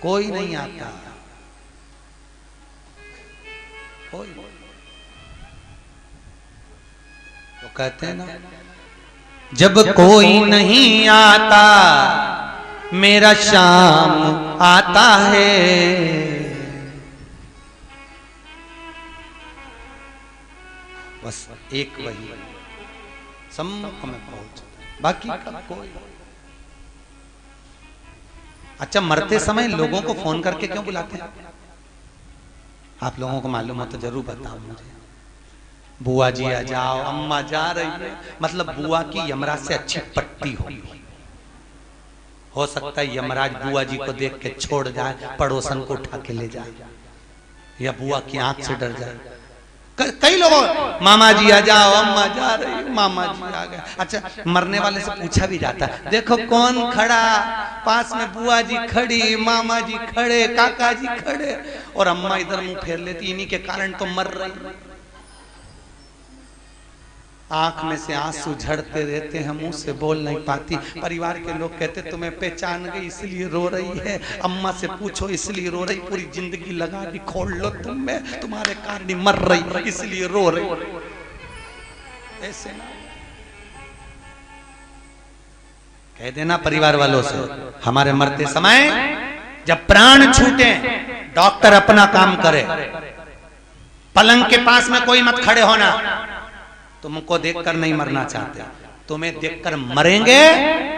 कोई नहीं आता, कोई। तो कहते हैं ना, जब कोई नहीं आता मेरा शाम आता है। बस एक वही सम्मुख में पहुंच, बाकी का कोई। अच्छा, मरते समय लोगों को फोन करके क्यों बुलाते हैं? आप लोगों को मालूम हो तो जरूर बताओ मुझे। बुआ जी आ जाओ, अम्मा जा रही है, मतलब बुआ की यमराज से अच्छी पट्टी होगी। हो सकता है यमराज बुआ जी को देख के छोड़ जाए, पड़ोसन को उठा के ले जाए, या बुआ की आंख से डर जाए। कई लोगों, मामा जी आ जाओ, अम्मा जा रही है, मामा जी आ गए। अच्छा, मरने वाले से पूछा भी जाता है, देखो कौन खड़ा, पास में बुआ जी खड़ी, मामा जी खड़े, काका जी खड़े, और अम्मा इधर मुंह फेर लेती, इन्हीं के कारण तो मर रही। आंख में से आंसू झड़ते रहते हैं, मुंह से बोल नहीं पाती। परिवार के लोग कहते तुम्हें पहचान गई इसलिए रो रही है, अम्मा से पूछो इसलिए रो रही, पूरी जिंदगी लगा दी खोल लो तुम में, तुम्हारे कारण मर रही इसलिए रो रही। ऐसे ना कह देना परिवार वालों से, हमारे मरते समय जब प्राण छूटे डॉक्टर अपना काम करे, पलंग के पास में कोई मत खड़े होना। तुमको देखकर नहीं मरना चाहते, तुम्हें देखकर मरेंगे,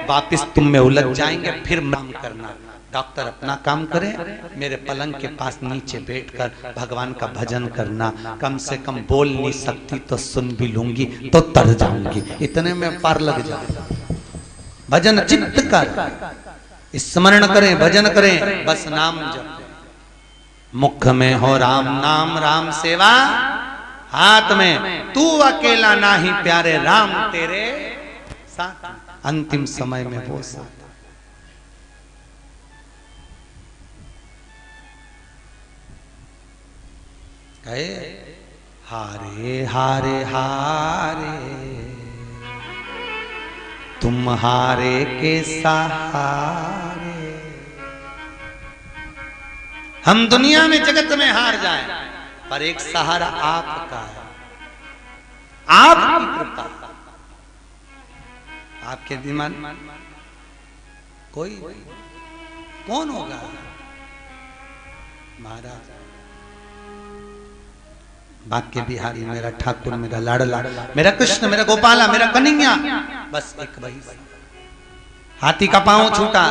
वापिस तुम में उलझ जाएंगे, फिर काम करना। डॉक्टर अपना काम करे, मेरे पलंग के पास नीचे बैठकर भगवान का भजन करना। कम से कम बोल नहीं सकती तो सुन भी लूंगी तो तर जाऊंगी, इतने में पार लग जाएगा। भजन चित्त कर, स्मरण करें, भजन करें, बस नाम जप। मुख में हो राम नाम, राम सेवा हाथ में, तू अकेला नाही प्यारे, राम तेरे साथ। अंतिम समय में वो साथ। कहे हारे हारे हारे तुम हारे के सहारे। हम दुनिया में जगत में हार जाएं, पर एक सहारा आपका है, आपकी कृपा। आपके दिमाग कोई कौन होगा? महाराज बाक्य बिहारी, मेरा ठाकुर, मेरा लाडला, मेरा कृष्ण, मेरा गोपाला, मेरा कन्हैया, बस एक वही। हाथी का पांव छूटा,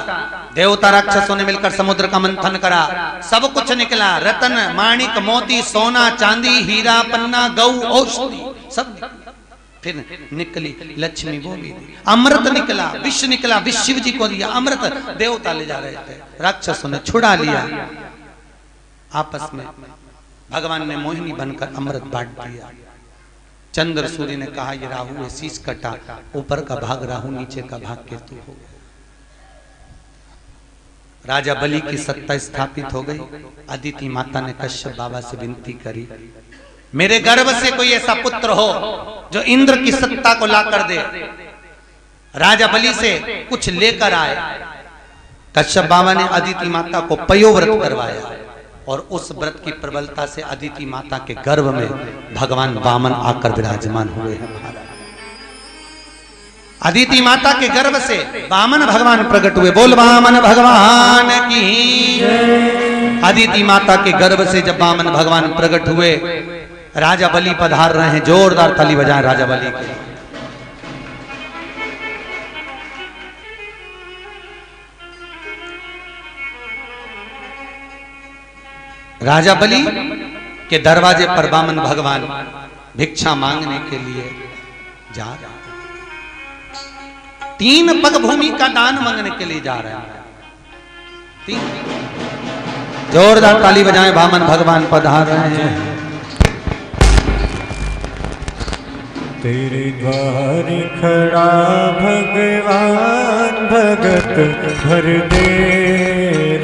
देवता राक्षसों ने मिलकर समुद्र का मंथन करा, सब कुछ निकला, रतन माणिक मोती सोना चांदी हीरा पन्ना गौ औषधि सब। फिर निकली लक्ष्मी बोली, अमृत निकला, विष निकला, विष शिव जी को दिया, अमृत देवता ले जा रहे थे, राक्षसों ने छुड़ा लिया। आपस में भगवान ने मोहिनी बनकर अमृत बांट दिया। चंद्र सूर्य ने कहा ये राहु है, शीश कटा, ऊपर का भाग राहु, नीचे का भाग केतु हो गया। राजा बलि की सत्ता स्थापित हो गई। अदिति माता ने कश्यप बाबा से विनती करी, मेरे गर्भ से कोई ऐसा पुत्र हो जो इंद्र की सत्ता को ला कर दे। राजा बलि से कुछ लेकर आए। कश्यप बाबा ने अदिति माता को पयोव्रत करवाया, और उस व्रत की प्रबलता से अदिति माता के गर्भ में भगवान वामन आकर विराजमान हुए हैं। अदिति माता के गर्भ से वामन भगवान प्रकट हुए। बोल वामन भगवान की। अदिति माता के गर्भ से जब वामन भगवान प्रकट हुए, राजा बलि पधार रहे हैं। जोरदार ताली बजाएं राजा बलि के। राजा बलि के दरवाजे पर वामन भगवान भिक्षा मांगने के लिए जा रहे हैं। 3 पग भूमि का दान मांगने के लिए जा रहे हैं। 3 जोरदार ताली बजाएं, वामन भगवान पधार रहे हैं। तेरे द्वार खड़ा भगवान, भगत भर दे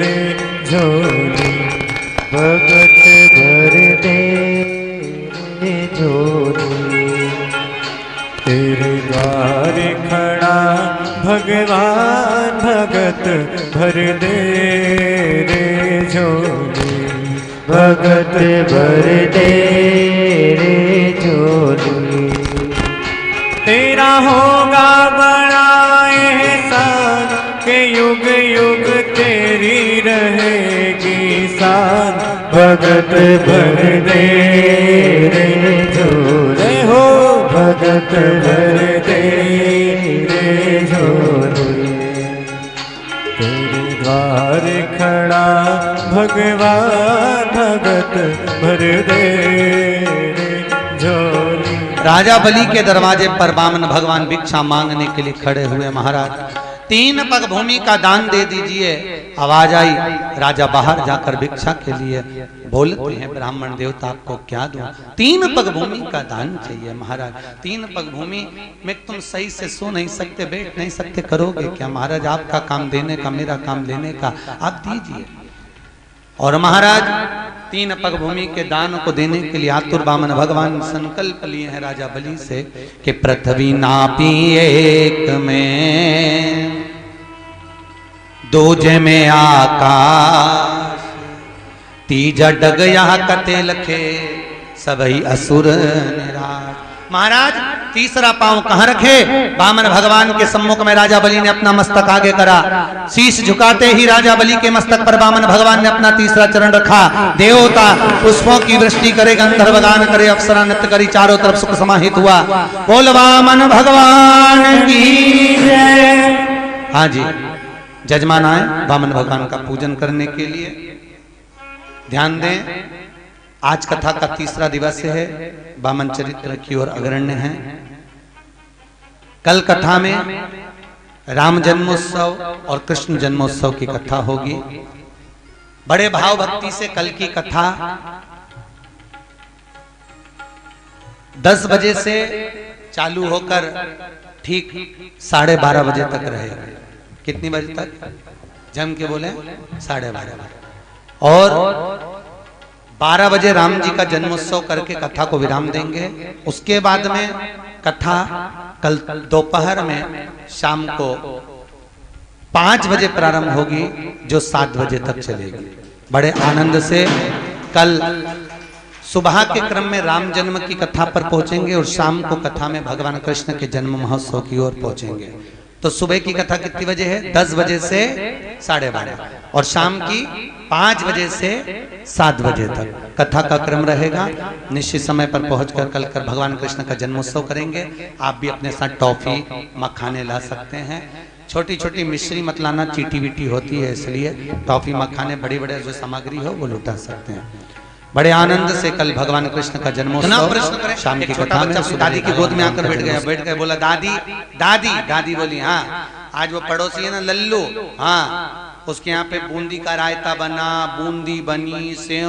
रे झोली, भगत भर दे रे झोली। तेरे द्वार खड़ा भगवान, भगत भर दे रे झोली भगत भर दे रे झोली। तेरा होगा बड़ा एहसान के युग युग तेरी रहेगी शान भगत भर दे रे झोली हो भगत भर दे रे झोली। तेरे द्वार खड़ा भगवान भगत भर दे रे झोली। राजा बलि के दरवाजे पर वामन भगवान भिक्षा मांगने के लिए खड़े हुए। महाराज 3 पग भूमि का दान दे दीजिए। आवाज आई, राजा बाहर जाकर भिक्षा के लिए बोलते हैं, ब्राह्मण देवता आपको क्या दूं? 3 पग भूमि का दान चाहिए। महाराज 3 पग भूमि में तुम सही से सो नहीं सकते, बैठ नहीं सकते, करोगे क्या? महाराज आपका काम देने का, मेरा काम लेने का, आप दीजिए। और महाराज 3 पग भूमि के दान को देने के लिए आतुर वामन भगवान संकल्प लिए हैं राजा बलि से कि पृथ्वी नापी एक में, दूजे में आकाश, तीजा डग यहाँ कते लखे, सबई असुर निराश। महाराज तीसरा पांव कहां रखे? वामन भगवान के सम्मुख में राजा बलि ने अपना मस्तक आगे करा। शीश झुकाते ही राजा बलि के मस्तक पर वामन भगवान ने अपना तीसरा चरण रखा। देवता पुष्पों की वृष्टि करे, गंधर्व गान करे, अप्सरा नृत्य करी, चारों तरफ सुख समाहित हुआ। बोल वामन भगवान की जय। हाँ जी, जजमान आए वामन भगवान का पूजन करने के लिए। ध्यान दें, आज कथा का तीसरा दिवस है। वामन चरित्र की ओर अग्रण्य है। कल कथा में राम जन्मोत्सव और कृष्ण जन्मोत्सव की कथा होगी। बड़े भाव भक्ति से कल की कथा 10 बजे से चालू होकर ठीक 12:30 बजे तक रहेगी। कितनी बजे तक? जम के बोले 12:30। और 12 बजे राम जी का जन्मोत्सव करके कथा को विराम देंगे। उसके बाद में कथा कल दोपहर में शाम को 5 बजे प्रारंभ होगी, जो 7 बजे तक चलेगी। बड़े आनंद से कल सुबह के क्रम में राम जन्म की कथा पर पहुंचेंगे और शाम को कथा में भगवान कृष्ण के जन्म महोत्सव की ओर पहुंचेंगे। तो सुबह की कथा कितनी बजे है? 10 बजे से 12:30 और शाम की 5 बजे से 7 बजे तक कथा का क्रम रहेगा। निश्चित समय पर पहुंचकर कल कर भगवान कृष्ण का जन्मोत्सव करेंगे। आप भी अपने साथ टॉफी मखाने ला सकते हैं। छोटी छोटी मिश्री मत लाना, चीटी वीटी होती है, इसलिए टॉफी मखाने बड़ी बड़े जो सामग्री हो वो लुटा सकते हैं। बड़े आनंद से कल भगवान कृष्ण का जन्मोत्सव शाम की कथा में दादी की गोद में आकर बैठ गए बोला, दादी दादी दादी बोली, हाँ आज वो पड़ोसी है ना लल्लू, हाँ उसके यहाँ पे बूंदी का रायता बना, बूंदी बनी, सेव